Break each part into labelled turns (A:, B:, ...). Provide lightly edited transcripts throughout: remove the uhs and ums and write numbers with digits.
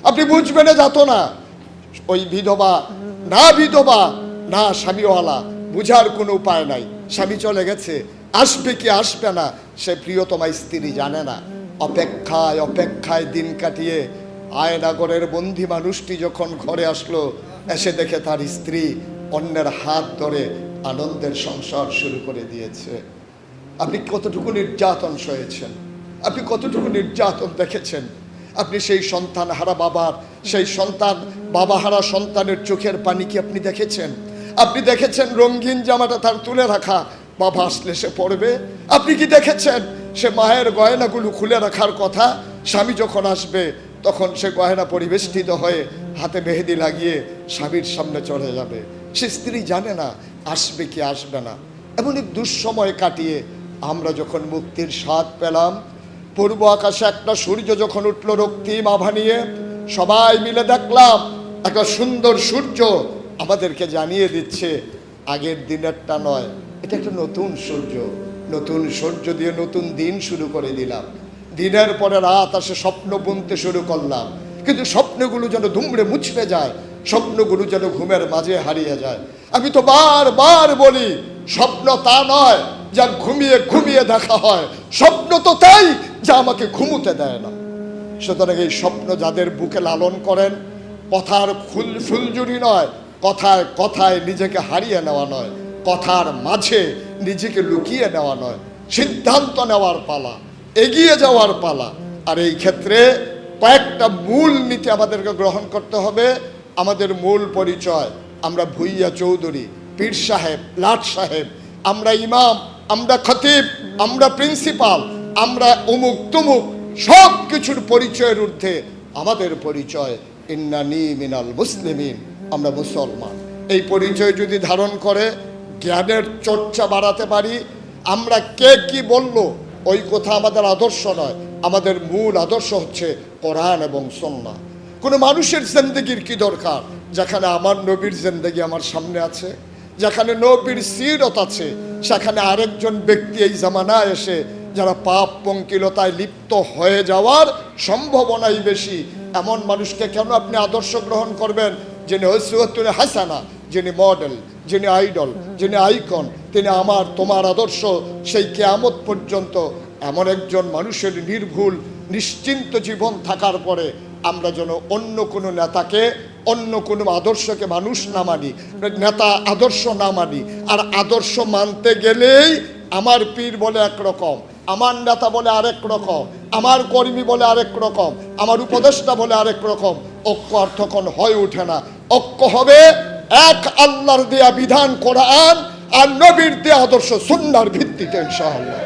A: আপনি বুঝবেন না, যাত না। ওই বিধবা না স্বামীওয়ালা, বুঝার কোনো উপায় নাই। স্বামী চলে গেছে, আসবে কি আসবে না সে প্রিয়তমা স্ত্রী জানে না। অপেক্ষায় দিন কাটিয়ে আয়নাগরের বন্দি মানুষটি যখন ঘরে আসলো, এসে দেখে তার স্ত্রী অন্যের হাত ধরে আনন্দের সংসার শুরু করে দিয়েছে। আপনি কতটুকু নির্যাতন সয়েছেন, আপনি কতটুকু নির্যাতন দেখেছেন। আপনি সেই সন্তান হারা বাবার, সেই বাবা হারা সন্তানের চোখের পানি কি আপনি দেখেছেন? আপনি দেখেছেন রঙিন জামাটা তার তুলে রাখা, বাবা আসলে সে পড়বে? আপনি কি দেখেছেন সে মায়ের গয়নাগুলো খুলে রাখার কথা, স্বামী যখন আসবে তখন সে গয়না পরিবেষ্টিত হয়ে হাতে মেহেদি লাগিয়ে স্বামীর সামনে চলে যাবে? সে স্ত্রী জানে না আসবে কি আসবে না। এমন এক দুঃসময় কাটিয়ে আমরা যখন মুক্তির স্বাদ পেলাম, পূর্ব আকাশে একটা সূর্য যখন উঠল রক্তিম আভা নিয়ে, সবাই মিলে দেখলাম একটা সুন্দর সূর্য আমাদেরকে জানিয়ে দিচ্ছে আগের দিনেরটা নয়, এটা একটা নতুন সূর্য। নতুন সূর্য দিয়ে নতুন দিন শুরু করে দিলাম। দিনের পরে রাত আসে, স্বপ্ন বুনতে শুরু করলাম, কিন্তু স্বপ্নগুলো যেন দুমড়ে মুছড়ে যায়, স্বপ্নগুলো যেন ঘুমের মাঝে হারিয়ে যায়। আমি তো বারবার বলি, স্বপ্ন তা নয় যা ঘুমিয়ে ঘুমিয়ে দেখা হয়, স্বপ্ন তো তাই যা আমাকে ঘুমোতে দেয় না। সুতরাং এই স্বপ্ন যাদের বুকে লালন করেন, কথার ফুলঝুরি নয়, কথায় কথায় নিজেকে হারিয়ে নেওয়া নয়, কথার মাঝে নিজেকে লুকিয়ে নেওয়া নয়, সিদ্ধান্ত নেওয়ার পালা, এগিয়ে যাওয়ার পালা। আর এই ক্ষেত্রে কয়েকটা মূল নীতি আমাদেরকে গ্রহণ করতে হবে। আমাদের মূল পরিচয়, আমরা ভুইয়া চৌধুরী, পীর সাহেব, লাট সাহেব, আমরা ইমাম, আমরা খতিব, আমরা প্রিন্সিপাল, আমরা অমুক তুমুক, সব কিছুর পরিচয়ের ঊর্ধ্বে আমাদের পরিচয় ইন্নানি মিনাল মুসলিমিন, আমরা মুসলমান। এই পরিচয় যদি ধারণ করে জ্ঞানের চর্চা বাড়াতে পারি, আমরা কে কি বলল ওই কথা আমাদের আদর্শ নয়, আমাদের মূল আদর্শ হচ্ছে কোরআন এবং সুন্নাহ। কোনো মানুষের জিন্দেগির কি দরকার যেখানে আমার নবীর জিন্দেগি আমার সামনে আছে, যেখানে নবীর সিরত আছে, সেখানে আরেকজন ব্যক্তি এই জামানায় এসে যারা পাপ পঙ্কিলতায় লিপ্ত হয়ে যাওয়ার সম্ভাবনাই বেশি, এমন মানুষকে কেন আপনি আদর্শ গ্রহণ করবেন? যিনি উসওয়াতুন হাসানা, যিনি মডেল, যিনি আইডল, যিনি আইকন, তিনি আমার তোমার আদর্শ সেই কিয়ামত পর্যন্ত। এমন একজন মানুষের নির্ভুল নিশ্চিন্ত জীবন থাকার পরে আমরা যেন অন্য কোনো নেতাকে, অন্য কোনো আদর্শকে মানুষ না মানি, নেতা আদর্শ না মানি। আর আদর্শ মানতে গেলেই আমার পীর বলে একরকম, আমার নেতা বলে আরেক রকম, আমার কর্মী বলে আরেক রকম, আমার উপদেষ্টা বলে আরেক রকম। ঐক্য অর্থক্ষণ হয়ে ওঠে না। ঐক্য হবে এক আল্লাহর দেয়া বিধান কোরআন আর নবীর দেয়া আদর্শ সুন্নাহর ভিত্তিতে ইনশাআল্লাহ।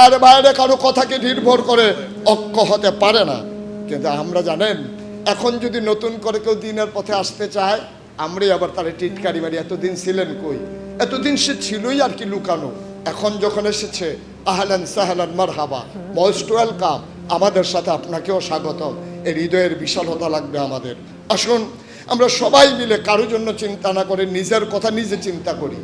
A: এর বাইরে কারো কথাকে নির্ভর করে ঐক্য হতে পারে না। কিন্তু আমরা জানেন, এখন যদি নতুন করে কেউ দিনের পথে আসতে চায়, আমরাই আবার তারা টিটকারি মারি, এতদিন ছিলেন কই? এতদিন সে ছিলই আর কি লুকানো। এখন যখন এসেছে, আহলান সাহলান মারহাবা, মোস্ট ওয়েলকাম, আমাদের সাথে আপনাকেও স্বাগতম। এই হৃদয়ের বিশালতা লাগবে আমাদের। আসুন আমরা সবাই মিলে কারো জন্য চিন্তা না করে নিজের কথা নিজে চিন্তা করি,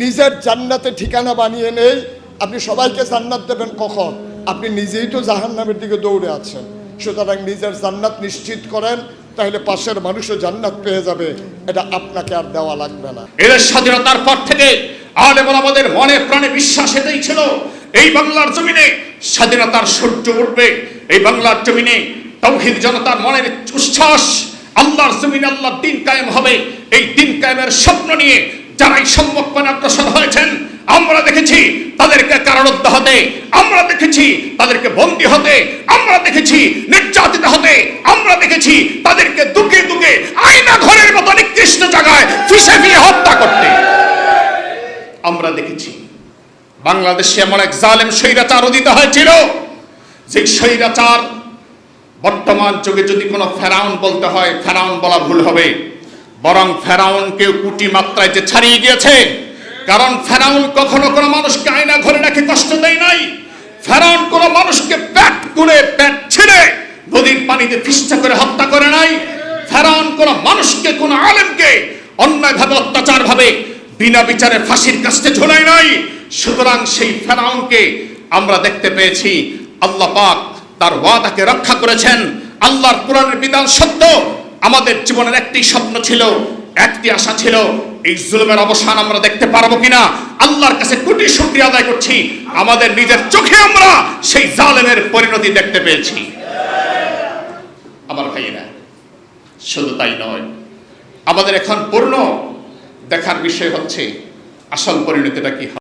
A: নিজের জান্নাতে ঠিকানা বানিয়ে নেই। আপনি সবাইকে জান্নাত দেবেন কখন? আপনি নিজেই তো জাহান্নামের দিকে দৌড়ে আছেন। সুতরাং নিজের জান্নাত নিশ্চিত করেন, তাহলে পাশের মানুষও জান্নাত পেয়ে যাবে। এটা আপনাকে আর দেওয়া লাগবে না।
B: এর স্বাধীনতার পর থেকে আলেম ওলামাদের মনে প্রাণে বিশ্বাস এটাই ছিল, এই বাংলার জমিনে স্বাধীনতার সূর্য উঠবে, এই বাংলার জমিনে তাওহীদ জনতার মনের উচ্ছ্বাস, আল্লাহর জমিনে আল্লাহর দিন কায়েম হবে। এই দিন কায়েমের স্বপ্ন নিয়ে যারাই সম্মুখপানে অগ্রসর হয়েছেন, আমরা দেখেছি তাদেরকে কারারুদ্ধ হতে, আমরা দেখেছি তাদেরকে বন্দী হতে, আমরা দেখেছি নির্যাতিত হতে, আমরা দেখেছি তাদেরকে দুকে দুকে আয়না ঘরের মতো নিকৃষ্ট জায়গায় ফিসে ফিয়ে হত্যা করতে। আমরা দেখেছি বাংলাদেশে এমন এক জালেম স্বৈরাচার উদিত হয়েছিল, যে স্বৈরাচার বর্তমান যুগে যদি কোনো ফেরাউন বলতে হয়, ফেরাউন বলা ভুল হবে, বরং ফেরাউনকে কোটি মাত্রায় যে ছাড়িয়ে গিয়েছে। কারণ ফেরাউন কখনো কোনো মানুষকে আয়না ঘরে রেখে কষ্ট দেয় নাই। ফেরাউন কোনো মানুষকে পেট করে পেট ছিঁড়ে নদীর পানিতে ফিস্টা করে হত্যা করে নাই। ফেরাউন কোনো মানুষকে, কোনো আলেমকে অন্যায়ভাবে অত্যাচার ভাবে বিনা বিচারে ফাঁসির কাস্টে ঝোলায় নাই। সুতরাং সেই ফেরাউনকে আমরা দেখতে পেয়েছি, আল্লাহ পাক তার ওয়াদাকে রক্ষা করেছেন। আল্লাহর কোরআনের বিধান সত্য। আমাদের জীবনের একটি স্বপ্ন ছিল, একটি আশা ছিল, এই জুলুমের অবসান আমরা দেখতে পারবো কিনা। আল্লাহর কাছে কোটি শুকরিয়া আদায় করছি, আমাদের নিজের চোখে আমরা সেই জালেমের পরিণতি দেখতে পেয়েছি। আমার ভাইয়েরা, শুধু তাই নয়, আমাদের এখন পূর্ণ দেখার বিষয় হচ্ছে আসল পরিণতিটা কি হয়।